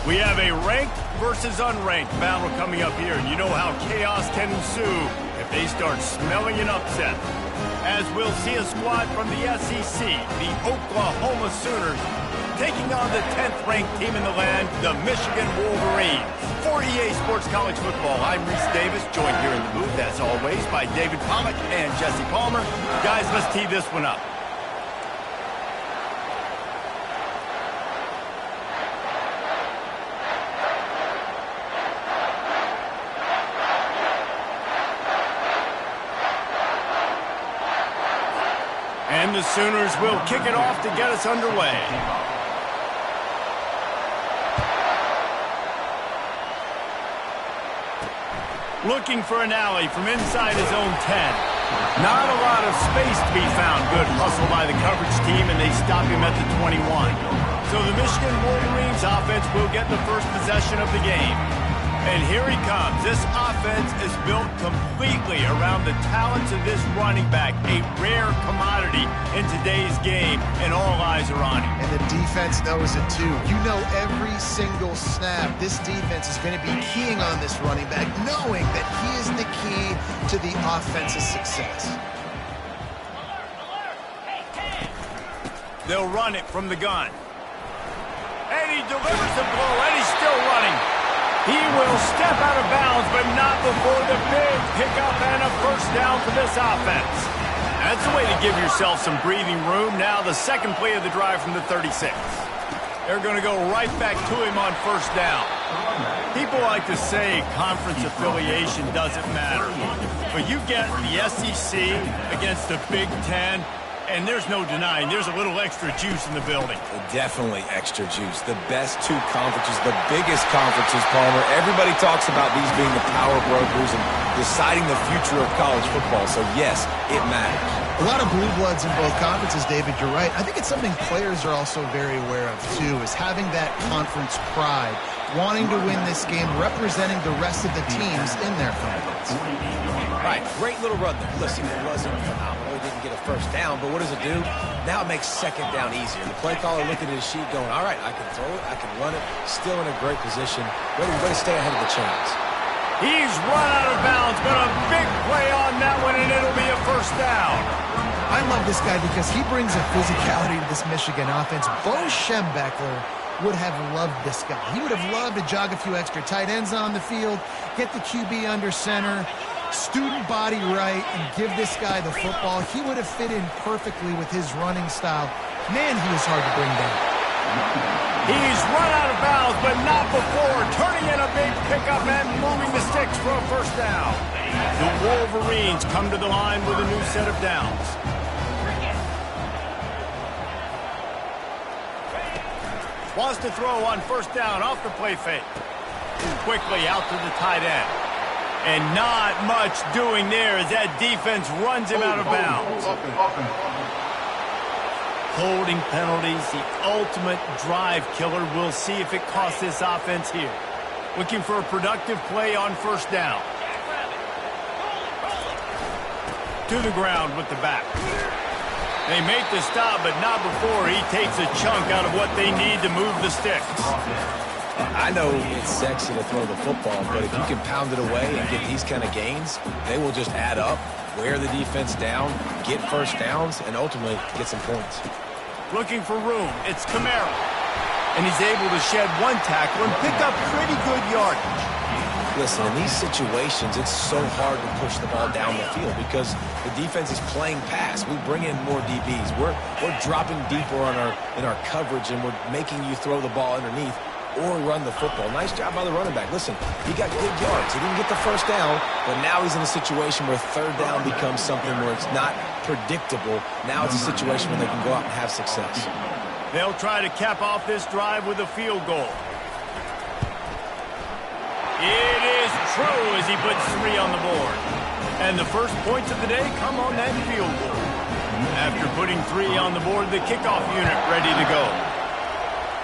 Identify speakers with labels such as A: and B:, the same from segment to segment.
A: We have a ranked versus unranked battle coming up here, and you know how chaos can ensue if they start smelling an upset. As we'll see a squad from the SEC, the Oklahoma Sooners, taking on the 10th-ranked team in the land, the Michigan Wolverines. For EA Sports College Football, I'm Reese Davis, joined here in the booth, as always, by David Pollack and Jesse Palmer. Guys, let's tee this one up. And the Sooners will kick it off to get us underway. Looking for an alley from inside his own 10. Not a lot of space to be found. Good hustle by the coverage team, and they stop him at the 21. So the Michigan Wolverines offense will get the first possession of the game. And here he comes. This offense is built completely around the talents of this running back, a rare commodity in today's game, and all eyes are on him.
B: And the defense knows it too. You know every single snap, this defense is going to be keying on this running back, knowing that he is the key to the offense's success.
A: They'll run it from the gun. And he delivers the blow, and he's still running. He will step out of bounds, but not before the big pickup and a first down for this offense. That's the way to give yourself some breathing room. Now the second play of the drive from the 36. They're going to go right back to him on first down. People like to say conference affiliation doesn't matter. But you get the SEC against the Big Ten, and there's no denying there's a little extra juice in the building.
C: Definitely extra juice. The best two conferences, the biggest conferences, Palmer. Everybody talks about these being the power brokers and deciding the future of college football. So, yes, it matters.
B: A lot of blue bloods in both conferences, David, you're right. I think it's something players are also very aware of, too, is having that conference pride, wanting to win this game, representing the rest of the teams in their conference.
C: Right, great little run there. Listen, it wasn't phenomenal. He didn't get a first down, but what does it do? Now it makes second down easier. The play caller looking at his sheet going, all right, I can throw it, I can run it, still in a great position, ready to stay ahead of the chains.
A: He's run out of bounds, but a big play on that one, and it'll be a first down.
B: I love this guy because he brings a physicality to this Michigan offense. Bo Schembechler would have loved this guy. He would have loved to jog a few extra tight ends on the field, get the QB under center, student body right, and give this guy the football. He would have fit in perfectly with his running style. Man, he was hard to bring down.
A: He's run out of bounds, but not before turning in a big pickup and moving the sticks for a first down. The Wolverines come to the line with a new set of downs. Wants to throw on first down off the play fake. Quickly out to the tight end. And not much doing there as that defense runs him out of bounds. Holding penalties, the ultimate drive killer. We'll see if it costs this offense here. Looking for a productive play on first down. To the ground with the back. They make the stop, but not before he takes a chunk out of what they need to move the sticks.
C: I know it's sexy to throw the football, but if you can pound it away and get these kind of gains, they will just add up, wear the defense down, get first downs, and ultimately get some points.
A: Looking for room, it's Kamara. And he's able to shed one tackle and pick up pretty good yardage.
C: Listen, in these situations, it's so hard to push the ball down the field because the defense is playing pass. We bring in more DBs. We're dropping deeper in our coverage, and we're making you throw the ball underneath or run the football. Nice job by the running back. Listen, he got good yards. He didn't get the first down, but now he's in a situation where third down becomes something where it's not predictable. Now it's a situation where they can go out and have success.
A: They'll try to cap off this drive with a field goal. It is true as he puts 3 on the board. And the first points of the day come on that field goal. After putting 3 on the board, the kickoff unit ready to go.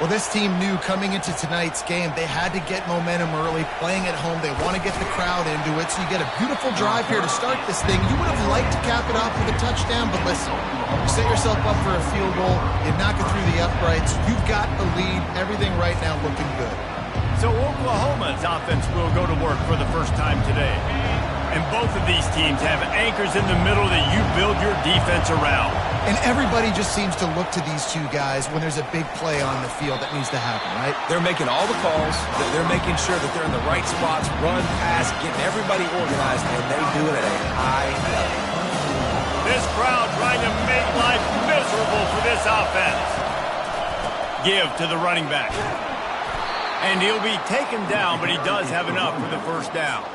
B: Well, this team knew coming into tonight's game they had to get momentum early, playing at home. They want to get the crowd into it, so you get a beautiful drive here to start this thing. You would have liked to cap it off with a touchdown, but listen, you set yourself up for a field goal, you knock it through the uprights, you've got the lead, everything right now looking good.
A: Oklahoma's offense will go to work for the first time today. And both of these teams have anchors in the middle that you build your defense around.
B: And everybody just seems to look to these two guys when there's a big play on the field that needs to happen, right?
C: They're making all the calls. They're making sure that they're in the right spots, run, pass, getting everybody organized, and they do it at a high level.
A: This crowd trying to make life miserable for this offense. Give to the running back. And he'll be taken down, but he does have enough for the first down.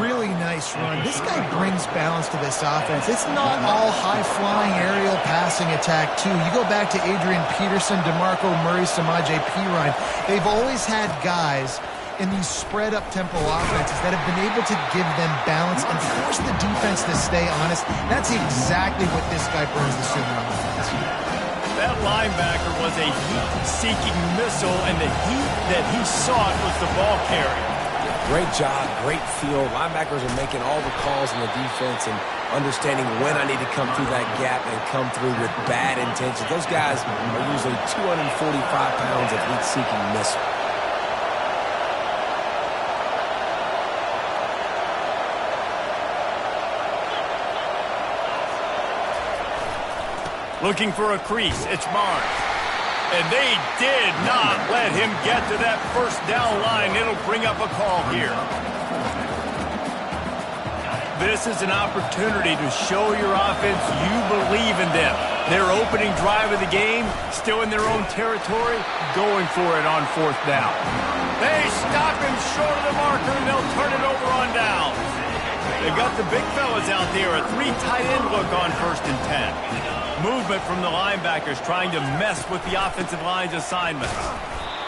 B: Really nice run. This guy brings balance to this offense. It's not all high-flying aerial passing attack, too. You go back to Adrian Peterson, DeMarco Murray, Samaje Perine. They've always had guys in these spread-up tempo offenses that have been able to give them balance and force the defense to stay honest. That's exactly what this guy brings the Sooner offense.
A: That linebacker was a heat-seeking missile, and the heat that he sought was the ball carrier.
C: Great job, great feel. Linebackers are making all the calls in the defense and understanding when I need to come through that gap and come through with bad intentions. Those guys are usually 245 pounds of heat-seeking missile.
A: Looking for a crease, it's Barnes. And they did not let him get to that first down line. It'll bring up a call here. This is an opportunity to show your offense you believe in them. Their opening drive of the game, still in their own territory, going for it on fourth down. They stop him short of the marker, and they'll turn it over on downs. They've got the big fellas out there, a three tight end look on 1st and 10. Movement from the linebackers trying to mess with the offensive line's assignments.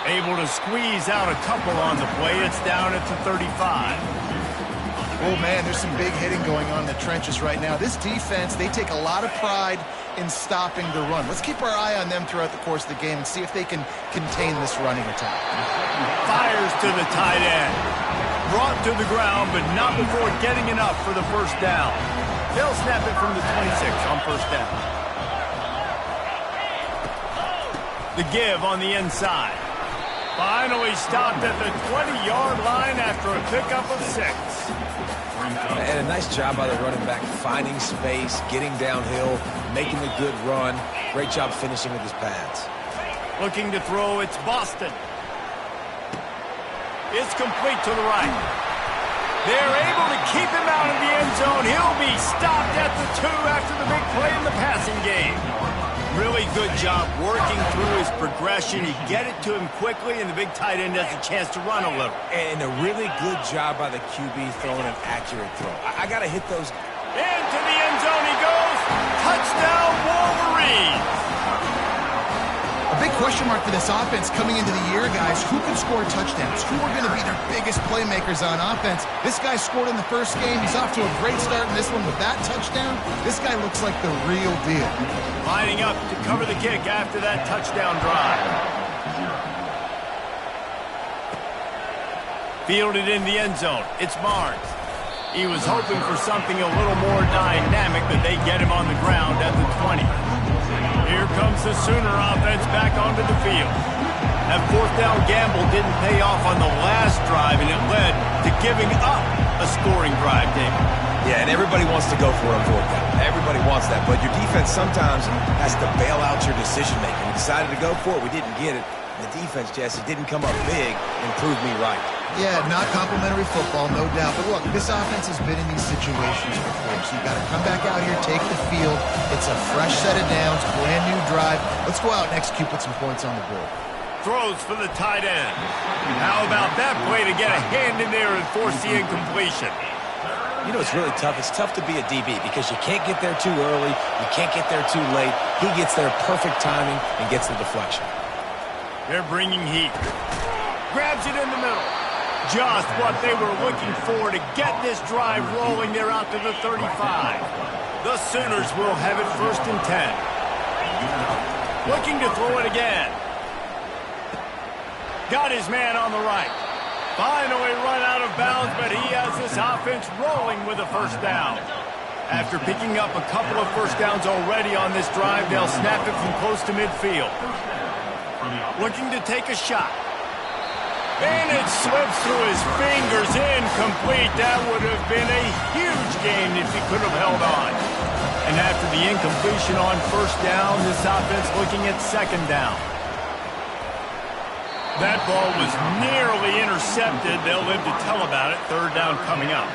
A: Able to squeeze out a couple on the play. It's down at the 35.
B: Oh, man, there's some big hitting going on in the trenches right now. This defense, they take a lot of pride in stopping the run. Let's keep our eye on them throughout the course of the game and see if they can contain this running attack.
A: Fires to the tight end. Brought to the ground, but not before getting enough for the first down. They'll snap it from the 26 on first down. The give on the inside. Finally stopped at the 20-yard line after a pickup of 6.
C: And a nice job by the running back, finding space, getting downhill, making a good run. Great job finishing with his pads.
A: Looking to throw, it's Boston. It's complete to the right. They're able to keep him out of the end zone. He'll be stopped at the 2 after the big play in the passing game. Really good job working through his progression. You get it to him quickly, and the big tight end has a chance to run a little.
C: And a really good job by the QB throwing an accurate throw. I got to hit those.
A: Into the end zone he goes. Touchdown, Wolverines.
B: A big question mark for this offense coming into the year, guys. Who can score touchdowns? Who are going to be their biggest playmakers on offense? This guy scored in the first game. He's off to a great start in this one with that touchdown. This guy looks like the real deal.
A: Lining up to cover the kick after that touchdown drive. Fielded in the end zone. It's Barnes. He was hoping for something a little more dynamic, but they get him on the ground at the 20. Here comes the Sooner offense back onto the field. That fourth down gamble didn't pay off on the last drive, and it led to giving up a scoring drive, David.
C: Yeah, and everybody wants to go for a fourth down. Everybody wants that, but your defense sometimes has to bail out your decision-making. We decided to go for it. We didn't get it. The defense, Jesse, didn't come up big and prove me right.
B: Yeah, not complimentary football, no doubt. But look, this offense has been in these situations before, so you got to come back out here, take the field. It's a fresh set of downs, brand new drive. Let's go out and execute, put some points on the board.
A: Throws for the tight end. How about that play to get a hand in there and force the incompletion?
C: You know, it's really tough. It's tough to be a DB because you can't get there too early. You can't get there too late. He gets there perfect timing and gets the deflection.
A: They're bringing heat. Grabs it in the middle. Just what they were looking for to get this drive rolling. They're out to the 35. The Sooners will have it 1st and 10. Looking to throw it again. Got his man on the right. Finally run out of bounds, but he has this offense rolling with a first down. After picking up a couple of first downs already on this drive, they'll snap it from close to midfield. Looking to take a shot. And it's slips through his fingers, incomplete. That would have been a huge gain if he could have held on. And after the incompletion on first down, this offense looking at second down. That ball was nearly intercepted. They'll live to tell about it. Third down coming up.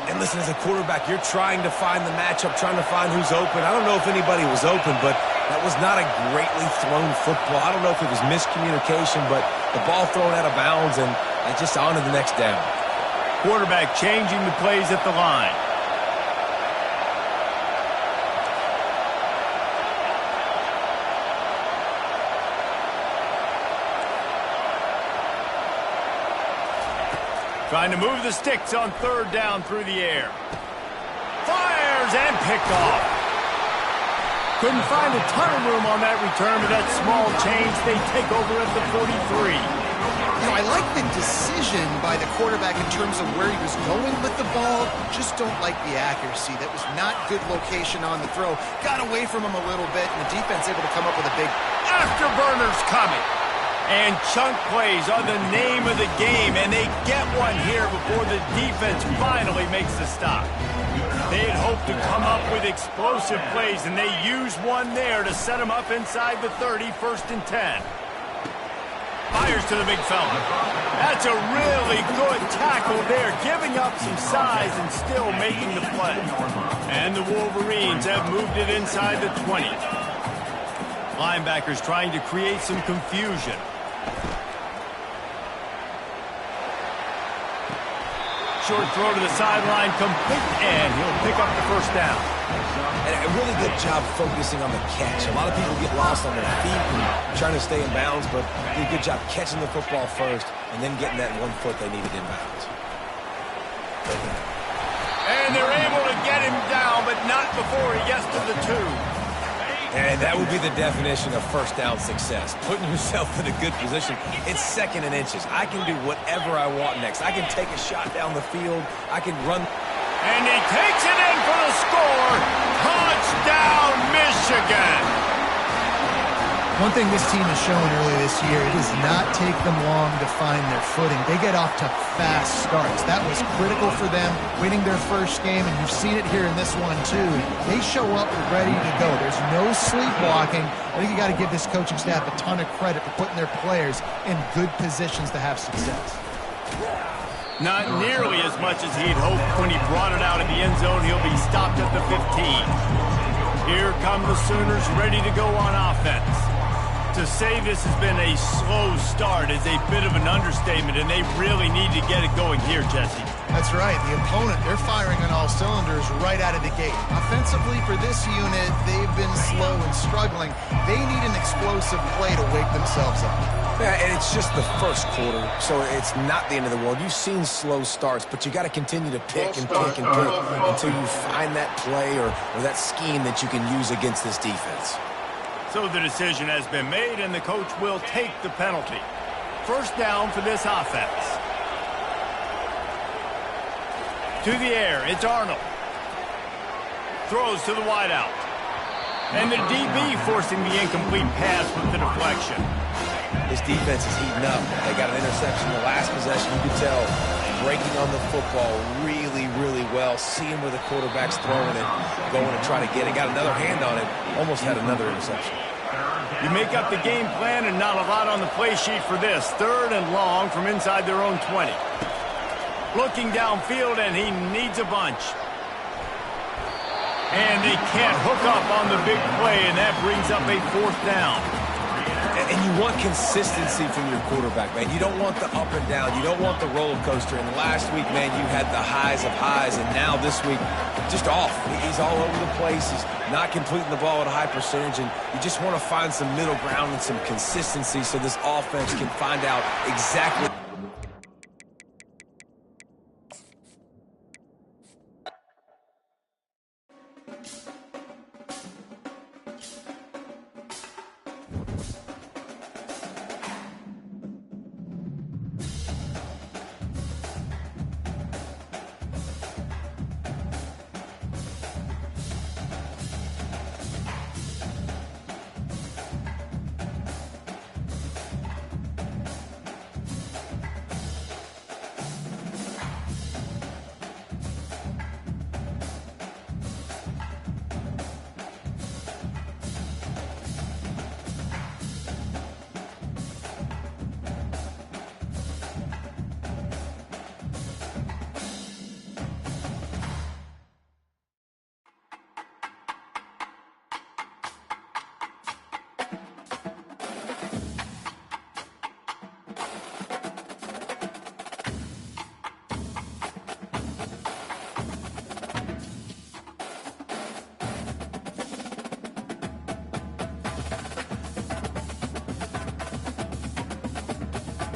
C: And listen, as a quarterback, you're trying to find the matchup, trying to find who's open. I don't know if anybody was open, but that was not a greatly thrown football. I don't know if it was miscommunication, but the ball thrown out of bounds, and just on to the next down.
A: Quarterback changing the plays at the line. Trying to move the sticks on third down through the air. Fires and picked off. Couldn't find a ton of room on that return, but that small change, they take over at the 43.
B: You know, I like the decision by the quarterback in terms of where he was going with the ball. Just don't like the accuracy. That was not good location on the throw. Got away from him a little bit, and the defense able to come up with a big
A: afterburners coming. And chunk plays are the name of the game, and they get one here before the defense finally makes the stop. They had hoped to come up with explosive plays, and they used one there to set them up inside the 30, 1st and 10. Fires to the big fella. That's a really good tackle there, giving up some size and still making the play. And the Wolverines have moved it inside the 20. Linebackers trying to create some confusion. Short throw to the sideline, complete, and he'll pick up the first down.
C: And a really good job focusing on the catch. A lot of people get lost on their feet and trying to stay in bounds, but did a good job catching the football first and then getting that 1 foot they needed in bounds.
A: And they're able to get him down, but not before he gets to the 2.
C: And that would be the definition of first down success. Putting yourself in a good position. It's 2nd and inches. I can do whatever I want next. I can take a shot down the field. I can run.
A: And he takes it in for the score. Touchdown, Michigan.
B: One thing this team has shown early this year, it does not take them long to find their footing. They get off to fast starts. That was critical for them, winning their first game, and you've seen it here in this one too. They show up ready to go. There's no sleepwalking. I think you got to give this coaching staff a ton of credit for putting their players in good positions to have success.
A: Not nearly as much as he'd hoped when he brought it out of the end zone. He'll be stopped at the 15. Here come the Sooners ready to go on offense. To say this has been a slow start is a bit of an understatement, and they really need to get it going here, Jesse.
B: That's right. The opponent, they're firing on all cylinders right out of the gate. Offensively, for this unit, they've been slow and struggling. They need an explosive play to wake themselves up.
C: Yeah, and it's just the first quarter, so it's not the end of the world. You've seen slow starts, but you got to continue to pick and pick and pick until you find that play or that scheme that you can use against this defense.
A: So the decision has been made, and the coach will take the penalty. First down for this offense. To the air, it's Arnold. Throws to the wideout. And the DB forcing the incomplete pass with the deflection.
C: This defense is heating up. They got an interception the last possession. You could tell breaking on the football really, really well. Seeing where the quarterback's throwing it, going to try to get it. Got another hand on it. Almost had another interception.
A: You make up the game plan and not a lot on the play sheet for this. 3rd and long from inside their own 20. Looking downfield, and he needs a bunch. And they can't hook up on the big play, and that brings up a 4th down.
C: And you want consistency from your quarterback, man. You don't want the up and down. You don't want the roller coaster. And last week, man, you had the highs of highs. And now this week, just off. He's all over the place. He's not completing the ball at a high percentage. And you just want to find some middle ground and some consistency so this offense can find out exactly.